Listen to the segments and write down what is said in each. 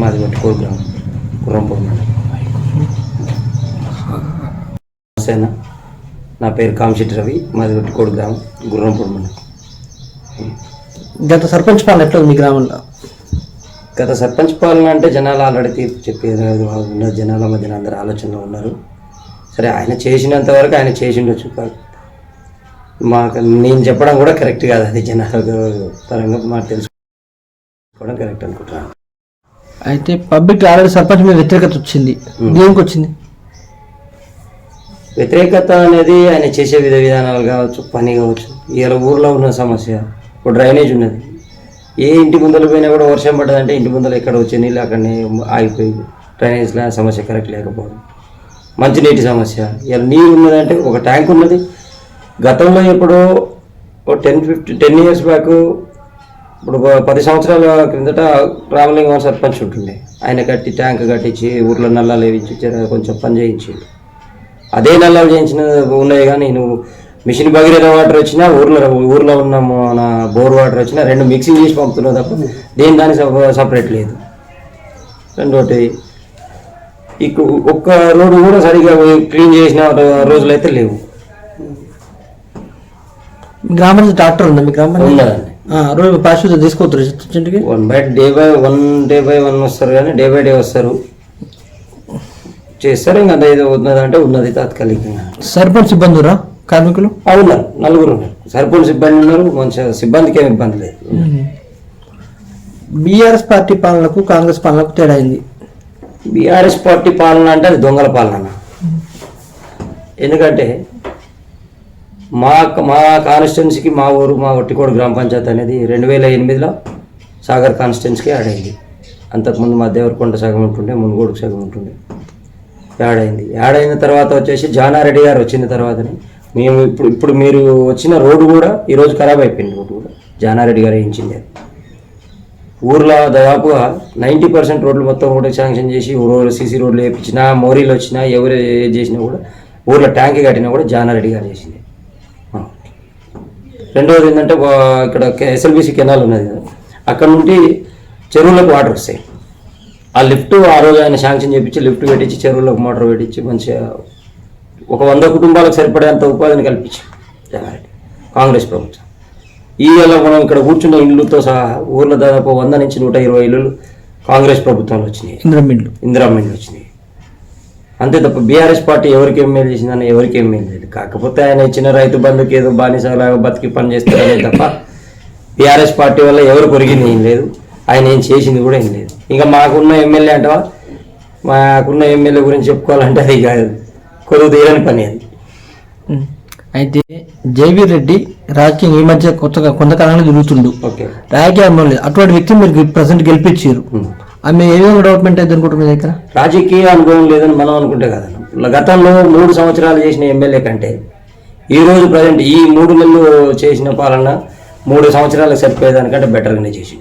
మాది వెట్టుకోడు గ్రామం గుర్రంపూడి మండలం. నా పేరు కామశెట్టి రవి, మాది వెట్టుకోడు గ్రామం గుర్రంపూడి మండలం. గత సర్పంచ్ పాలన ఎట్లా ఉంది మీ గ్రామంలో? గత సర్పంచ్ పాలన అంటే జనాలు ఆల్రెడీ తీర్పు చెప్పేది ఉన్న జనాల మధ్యన అందరు ఆలోచనలో ఉన్నారు. సరే, ఆయన చేసినంత వరకు ఆయన చేసిండొచ్చు, కాదు మాకు నేను చెప్పడం కూడా కరెక్ట్ కాదు, అది జనాల పరంగా మాకు తెలుసుకోవడం కరెక్ట్ అనుకుంటున్నాను. అయితే పబ్లిక్ ఆల్రెడీ సర్పంచ్ మీద వ్యతిరేకత వచ్చింది, దేనికి వచ్చింది? వ్యతిరేకత అనేది ఆయన చేసే విధానాలు కావచ్చు, పని కావచ్చు. ఇలా ఊర్లో ఉన్న సమస్య, ఇప్పుడు డ్రైనేజ్ ఉన్నది, ఏ ఇంటి ముందర పోయినా కూడా వర్షం పడ్డదంటే ఇంటి ముందర ఎక్కడ వచ్చే నీళ్ళు అక్కడనే ఆగిపోయి డ్రైనేజ్లో సమస్య కరెక్ట్ లేకపోవడం. మంచినీటి సమస్య, ఇలా నీరు ఉన్నదంటే ఒక ట్యాంక్ ఉన్నది. గతంలో ఎప్పుడో 10 years బ్యాక్, ఇప్పుడు 10 సంవత్సరాల క్రిందట రామలింగం సర్పంచ్ ఉంటుండే, ఆయన కట్టి ట్యాంక్ కట్టించి ఊర్లో నల్లాలు వేయించి కొంచెం పని చేయించి, అదే నల్లాలు చేయించిన ఉన్నాయి. కానీ నువ్వు మిషన్ భగీరథ వాటర్ వచ్చినా ఊర్లో ఉన్న మన బోర్ వాటర్ వచ్చినా 2 మిక్సింగ్ చేసి పంపుతున్నావు తప్ప దానికి సపరేట్ లేదు. రెండోటి, ఒక్క రోడ్డు కూడా సరిగా క్లీన్ చేసిన రోజులైతే లేవు. గ్రామంలో ట్రాక్టర్ ఉందా మీ గ్రామంలో? ఉన్నదండి. రోజు పారిశుద్ధ్యం తీసుకోవద్దు ఇంటికి? 1 day by 1 వస్తారు, కానీ డే బై డే వస్తారు, చేస్తారు. ఇంకా ఏదో ఉన్నదంటే ఉన్నది తాత్కాలికంగా. సర్పంచ్ సిబ్బంది రా కార్మికులు ఉన్నారు, 4 ఉన్నారు. సర్పంచ్ సిబ్బంది ఉన్నారు, మంచిగా సిబ్బందికి ఏమి ఇబ్బంది లేదు. బీఆర్ఎస్ పార్టీ పాలనకు కాంగ్రెస్ పాలనకు తేడా అయింది. బీఆర్ఎస్ పార్టీ పాలన అంటే అది దొంగల పాలన. ఎందుకంటే మా కాన్స్టిట్యున్సీకి మా ఊరు, మా ఒట్టికోడు గ్రామ పంచాయతీ అనేది 2008లో సాగర్ కాన్స్టిట్యున్సీకి యాడ్ అయింది. అంతకుముందు మా దేవరకొండ సగం ఉంటుండే, మునుగోడుకు సగం ఉంటుండే, యాడ్ అయింది. యాడ్ అయిన తర్వాత వచ్చేసి జానారెడ్డి గారు వచ్చిన తర్వాతనే మేము ఇప్పుడు మీరు వచ్చిన రోడ్డు కూడా ఈరోజు ఖరాబ్ అయిపోయింది. రోడ్డు కూడా జానారెడ్డి గారు వేయించింది. ఊర్లో దాదాపుగా 90% రోడ్లు మొత్తం కూడా శాంక్షన్ చేసి సీసీ రోడ్లు వేయించినా, మోరీలు వచ్చినా, ఎవరు చేసినా కూడా, ఊర్లో ట్యాంక్ కట్టినా కూడా జానారెడ్డి గారు చేసింది. రెండవది ఏంటంటే, ఇక్కడ SLBC కెనాల్ ఉన్నది కదా, అక్కడ నుండి చెరువులకు వాటర్ వస్తాయి. ఆ లిఫ్ట్ ఆ రోజు ఆయన శాంక్షన్ చేయించి లిఫ్ట్ పెట్టించి చెరువులకు మోటార్ పెట్టించి మంచిగా ఒక 100 కుటుంబాలకు సరిపడేంత ఉపాధిని కల్పించి జానారెడ్డి కాంగ్రెస్ ప్రభుత్వం. ఈవేళ మనం ఇక్కడ కూర్చున్న ఇళ్ళతో సహా ఊర్లో దాదాపు 100 నుంచి 120 ఇళ్ళు కాంగ్రెస్ ప్రభుత్వంలో వచ్చినాయి, ఇందిరామిండ్లు వచ్చినాయి. అంతే తప్ప బీఆర్ఎస్ పార్టీ ఎవరికి ఏం మేలు చేసిందని ఎవరికి ఏం మేలు లేదు. కాకపోతే ఆయన ఇచ్చిన రైతు బంధుకి ఏదో బానిసలాగా బతికి పని చేస్తారనే తప్ప బీఆర్ఎస్ పార్టీ వల్ల ఎవరు కొరిగింది ఏం లేదు, ఆయన ఏం చేసింది కూడా ఏం లేదు. ఇంకా మాకున్న ఎమ్మెల్యే అంటవా, మాకున్న ఎమ్మెల్యే గురించి చెప్పుకోవాలంటే అది కాదు, కొద్దిగా తీరని పని అది. అయితే జైవీర్ రెడ్డి రాజకీయం ఈ మధ్య కొంతకాలంలో తిరుగుతుండు, రాజకీయం లేదు. అటువంటి వ్యక్తి మీరు ప్రజెంట్ గెలిపించారు, ఆమె ఏ విధంగా డెవలప్మెంట్ అయితే అనుకుంటారు మీ దగ్గర? రాజకీయ అనుభవం లేదని మనం అనుకుంటే కదా. గతంలో 3 సంవత్సరాలు చేసిన ఎమ్మెల్యే కంటే ఈరోజు ప్రజెంట్ ఈ 3 నెలలు చేసిన పాలన 3 సంవత్సరాలకు సరిపోయేదానికంటే బెటర్గానే చేసిన.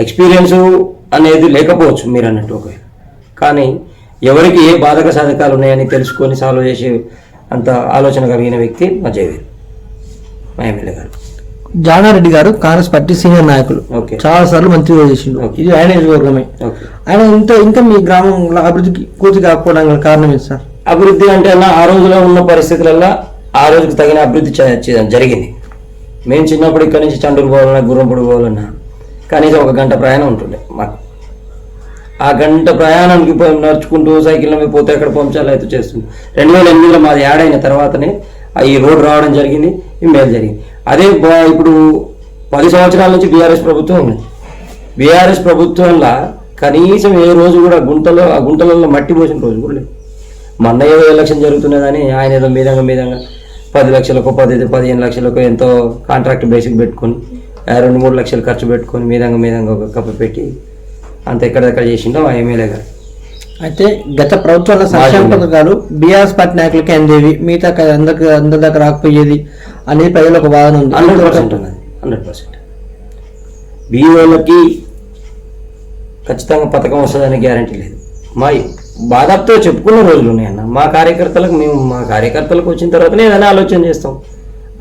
ఎక్స్పీరియన్స్ అనేది లేకపోవచ్చు మీరు అన్నట్టు ఒకవేళ, కానీ ఎవరికి ఏ బాధక సాధకాలు ఉన్నాయని తెలుసుకొని సాల్వ్ చేసే అంత ఆలోచన కలిగిన వ్యక్తి మా జయవీర్, మా ఎమ్మెల్యే గారు. జానారెడ్డి గారు కాంగ్రెస్ పార్టీ సీనియర్ నాయకులు, చాలా సార్లు మంత్రిగా చేసిండు, ఇది ఆయన నియోజకవర్గమే. ఆయన ఇంకా మీ గ్రామంలో అభివృద్ధికి పూర్తి కాకపోవడానికి కారణం ఏంటి సార్? అభివృద్ధి అంటే ఆ రోజులో ఉన్న పరిస్థితులలో ఆ రోజుకి తగిన అభివృద్ధి జరిగింది. మేము చిన్నప్పుడు ఇక్కడ నుంచి చండూరు పోవాలన్నా, గుర్రంపూడి పోవాలన్నా కనీసం 1 గంట ప్రయాణం ఉంటుండే మాకు. ఆ గంట ప్రయాణానికి నడుచుకుంటూ సైకిల్ మీద పోతే అక్కడ పంచాలు అయితే చేస్తుంది. 2008లో మాది యాడ్ అయిన తర్వాతనే ఈ రోడ్డు రావడం జరిగింది, ఈ మేలు జరిగింది. అదే ఇప్పుడు 10 సంవత్సరాల నుంచి బీఆర్ఎస్ ప్రభుత్వం ఉన్నది. బీఆర్ఎస్ ప్రభుత్వంలో కనీసం ఏ రోజు కూడా గుంటలలో మట్టి పోసిన రోజు కూడా లేదు. మొన్న ఏదో ఎలక్షన్ జరుగుతున్నదని ఆయన ఏదో మీదంగా 10 లక్షలకు 15 లక్షలకు ఎంతో కాంట్రాక్ట్ బేసిక్ పెట్టుకొని 2-3 లక్షలు ఖర్చు పెట్టుకొని మీదంగా ఒక కప్పు పెట్టి అంత ఎక్కడెక్కడ చేసిండో ఆ ఎమ్మెల్యే గారు. అయితే గత ప్రభుత్వాల సంక్షేమ పథకాలు బీఆర్ఎస్ పార్టీ నాయకులకి అందేవి, మిగతా అందరి దాకా రాకపోయేది అనేది ప్రజలకు ఒక వాదన ఉంది. 100% ఉన్నది, 100%. బీఓలకి ఖచ్చితంగా పథకం వస్తుందని గ్యారంటీ లేదు. మా బాధతో చెప్పుకున్న రోజులు ఉన్నాయన్న. మా కార్యకర్తలకు వచ్చిన తర్వాతనే ఏదైనా ఆలోచన చేస్తాం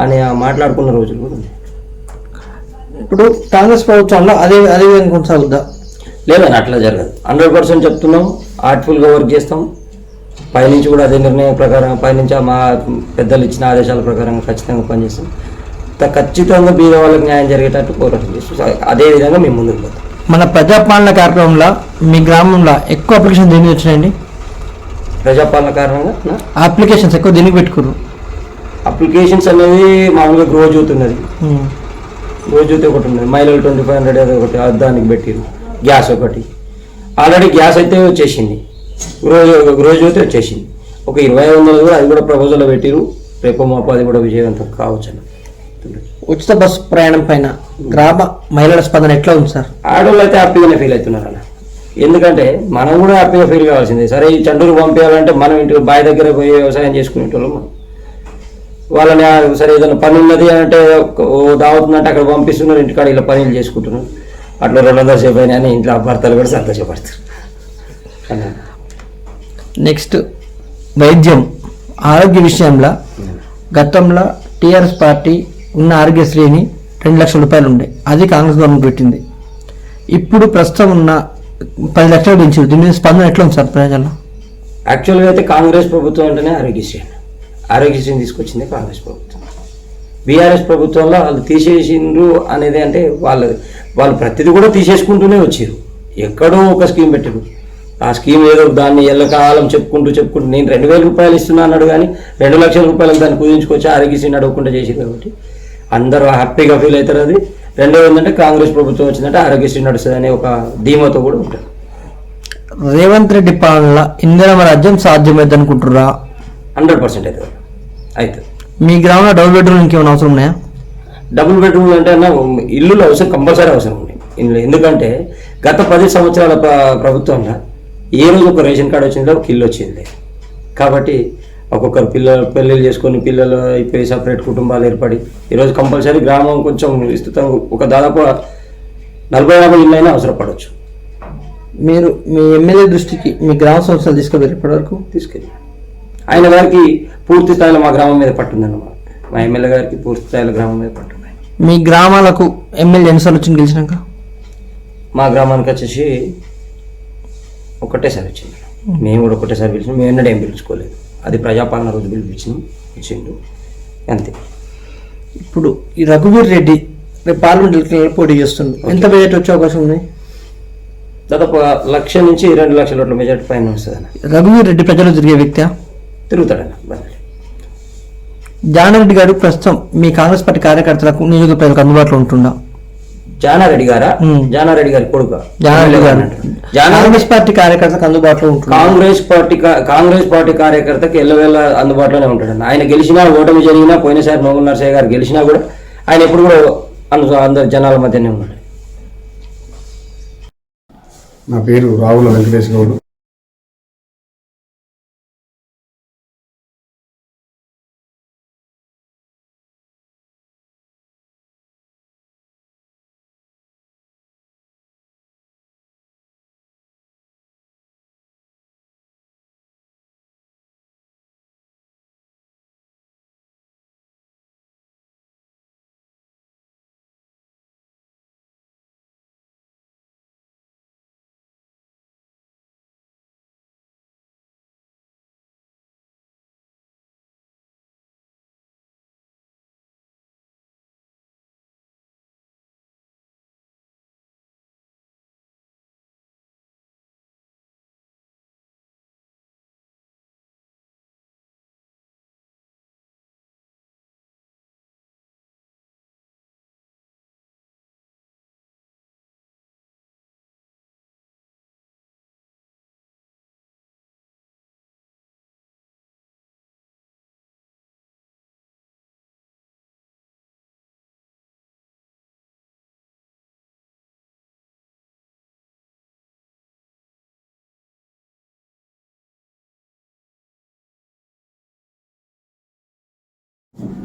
అని మాట్లాడుకున్న రోజులు కూడా ఉన్నాయి. ఇప్పుడు కాంగ్రెస్ ప్రభుత్వంలో అదే విధంగా కొనసాగుద్దా? లేదని అట్లా జరగదు. 100% చెప్తున్నాం, ఆర్ట్ఫుల్గా వర్క్ చేస్తాం. పైనుంచి కూడా అదే నిర్ణయం ప్రకారం పైనుంచి మా పెద్దలు ఇచ్చిన ఆదేశాల ప్రకారం ఖచ్చితంగా పనిచేస్తాం. ఖచ్చితంగా బీద వాళ్ళకి న్యాయం జరిగేటట్టు పోరాటం చేస్తాం. అదే విధంగా మేము ముందుకు పోతాం. మన ప్రజాపాలన కార్యక్రమంలో మీ గ్రామంలో ఎక్కువ అప్లికేషన్ దేనికి వచ్చినాయండి? ప్రజాపాలన కారణంగా అప్లికేషన్స్ ఎక్కువ దేనికి పెట్టుకున్నారు? అప్లికేషన్స్ అనేది మామూలుగా గృహజ్యోతి ఉన్నది, గృహజ్యోతి ఒకటి ఉన్నది, మహిళలు 2500 అది ఒకటి, దానికి పెట్టిరు. గ్యాస్ ఒకటి, ఆల్రెడీ గ్యాస్ అయితే వచ్చేసింది, గృహజ్యోతి వచ్చేసింది. ఒక 2500 కూడా, అది కూడా ప్రపోజల్లో పెట్టిరు. రేపు మాపు అది కూడా విజయవంతం కావచ్చు. ఉచిత బస్సు ప్రయాణం పైన గ్రామ మహిళల స్పందన ఎట్లా ఉంది సార్? ఆడవాళ్ళు అయితే హ్యాపీగానే ఫీల్ అవుతున్నారు అన్న. ఎందుకంటే మనం కూడా హ్యాపీగా ఫీల్ కావాల్సిందే. సరే ఈ చండూరు పంపించాలంటే మనం ఇంటికి బావి దగ్గర పోయి వ్యవసాయం చేసుకునేటోళ్ళం. వాళ్ళని సరే ఏదైనా పని ఉన్నది అంటే దావుతుందంటే అక్కడ పంపిస్తున్నారు, ఇంటికాడ ఇలా పనులు చేసుకుంటున్నారు. అట్లా 200 సేపు అయినా అని ఇంట్లో భర్తలు కూడా సంతోషపడతారు. నెక్స్ట్ వైద్యం ఆరోగ్య విషయంలో గతంలో టీఆర్ఎస్ పార్టీ ఉన్న ఆరోగ్యశ్రీని 2 లక్షల రూపాయలు ఉండే, అది కాంగ్రెస్ గవర్నమెంట్ పెట్టింది. ఇప్పుడు ప్రస్తుతం ఉన్న 10 లక్షలు పెంచారు. దీని మీద స్పందన ఎట్లా ఉంది సార్ ప్రజల్లో? యాక్చువల్గా అయితే కాంగ్రెస్ ప్రభుత్వం అంటేనే ఆరోగ్యశ్రీని తీసుకొచ్చింది కాంగ్రెస్ ప్రభుత్వం. బీఆర్ఎస్ ప్రభుత్వంలో వాళ్ళు తీసేసిండ్రు అనేది అంటే వాళ్ళు ప్రతిదీ కూడా తీసేసుకుంటూనే వచ్చారు. ఎక్కడో ఒక స్కీమ్ పెట్టారు, ఆ స్కీమ్ ఏదో దాన్ని ఎల్లకాలం చెప్పుకుంటూ నేను 2000 రూపాయలు ఇస్తున్నా అన్నాడు, కానీ 2 లక్షల రూపాయలకు దాన్ని కుదించుకొచ్చి ఆరోగ్యశ్రీని అడగకుండా చేసింది. కాబట్టి అందరూ హ్యాపీగా ఫీల్ అవుతారు. అది రెండోది ఏంటంటే కాంగ్రెస్ ప్రభుత్వం వచ్చిందంటే ఆరోగ్యశ్రీ నడుస్తుంది అనే ఒక ధీమాతో కూడా ఉంటారు. రేవంత్ రెడ్డి పాలన ఇందిరమ్మ రాజ్యం సాధ్యమైంది అనుకుంటున్నారా? 100% అవుతుంది. మీ గ్రామంలో డబుల్ బెడ్రూమ్ ఇంకేమైనా అవసరం ఉన్నాయా? డబుల్ బెడ్రూమ్ అంటే అన్న ఇల్లులు కంపల్సరీ అవసరం ఉంది ఇందులో. ఎందుకంటే గత 10 సంవత్సరాల ప్రభుత్వంలో ఏ రోజు ఒక రేషన్ కార్డు వచ్చిందో ఒక ఇల్లు వచ్చింది. కాబట్టి ఒక్కొక్కరు పెళ్ళిళ్ళు చేసుకొని పిల్లలు అయిపోయి సపరేట్ కుటుంబాలు ఏర్పడి ఈరోజు కంపల్సరీ గ్రామం కొంచెం విస్తృతంగా ఒక దాదాపు 40-50 ఇళ్ళు అయినా అవసరపడవచ్చు. మీరు మీ ఎమ్మెల్యే దృష్టికి మీ గ్రామ సంస్థలు తీసుకెళ్ళారు ఇప్పటివరకు? తీసుకెళ్ళి ఆయన గారికి పూర్తి స్థాయిలో మా గ్రామం మీద పట్టుందన్నమాట. మా ఎమ్మెల్యే గారికి పూర్తి స్థాయిలో గ్రామం మీద పట్టుంది. మీ గ్రామాలకు ఎమ్మెల్యే ఎన్నిసార్లు వచ్చింది గెలిచినాక? మా గ్రామానికి వచ్చేసి ఒకటేసారి వచ్చింది. మేము కూడా ఒకటేసారి పిలిచినాం. మేము ఎన్నడూ ఏం పిలుచుకోలేదు. అది ప్రజాపాలన రోజు వచ్చిండు అంతే. ఇప్పుడు ఈ రఘువీర్ రెడ్డి రేపు పార్లమెంట్ ఎన్నికల్లో పోటీ చేస్తుంది. ఎంత బడ్జెట్ వచ్చే అవకాశం ఉంది? దాదాపు 1 లక్ష నుంచి 2 లక్షల ఓట్ల మెజార్టీ పైన వస్తుందన్న. రఘువీర్ రెడ్డి ప్రజలు తిరిగే వ్యక్తి? తిరుగుతాడన్న. జానారెడ్డి గారు ప్రస్తుతం మీ కాంగ్రెస్ పార్టీ కార్యకర్తలకు నియోజక ప్రజలకు అందుబాటులో ఉంటుందా? జానారెడ్డి గారా? జానారెడ్డి గారి కొడుకు జానారెడ్డి గారు కాంగ్రెస్ పార్టీ కార్యకర్తలకు అందుబాటులో ఉంటుంది. కాంగ్రెస్ పార్టీ కార్యకర్తకి ఎల్లవేళ అందుబాటులోనే ఉంటాడు. ఆయన గెలిచినా, ఓటమి జరిగినా, పోయినసారి నోముల నరసయ్య గారు గెలిచినా కూడా ఆయన ఎప్పుడు కూడా అందరు జనాల మధ్యనే ఉన్నాడు. నా పేరు రావుల వెంకటేష్ గౌడ్.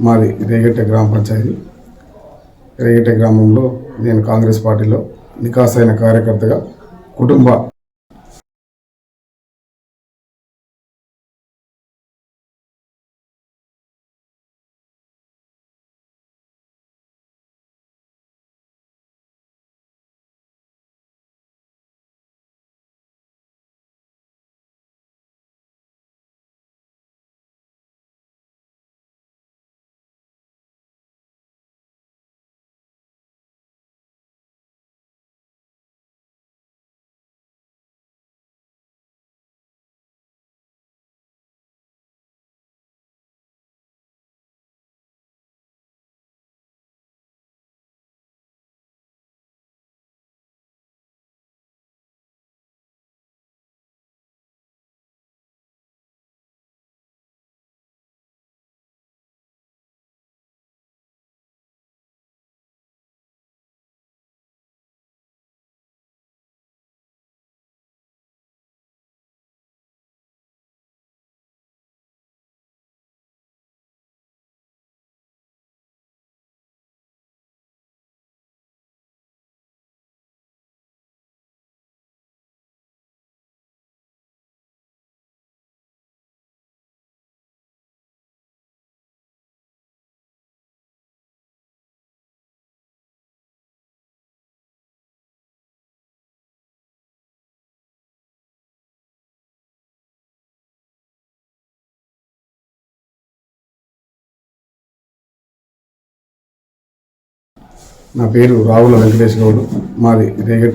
మాది రేగట్ట గ్రామ పంచాయతీ. రేగట్ట గ్రామంలో నేను కాంగ్రెస్ పార్టీలో నికాసైన కార్యకర్తగా కుటుంబ నా పేరు రావుల వెంకటేష్ గౌడ్, మాది రేగట్ట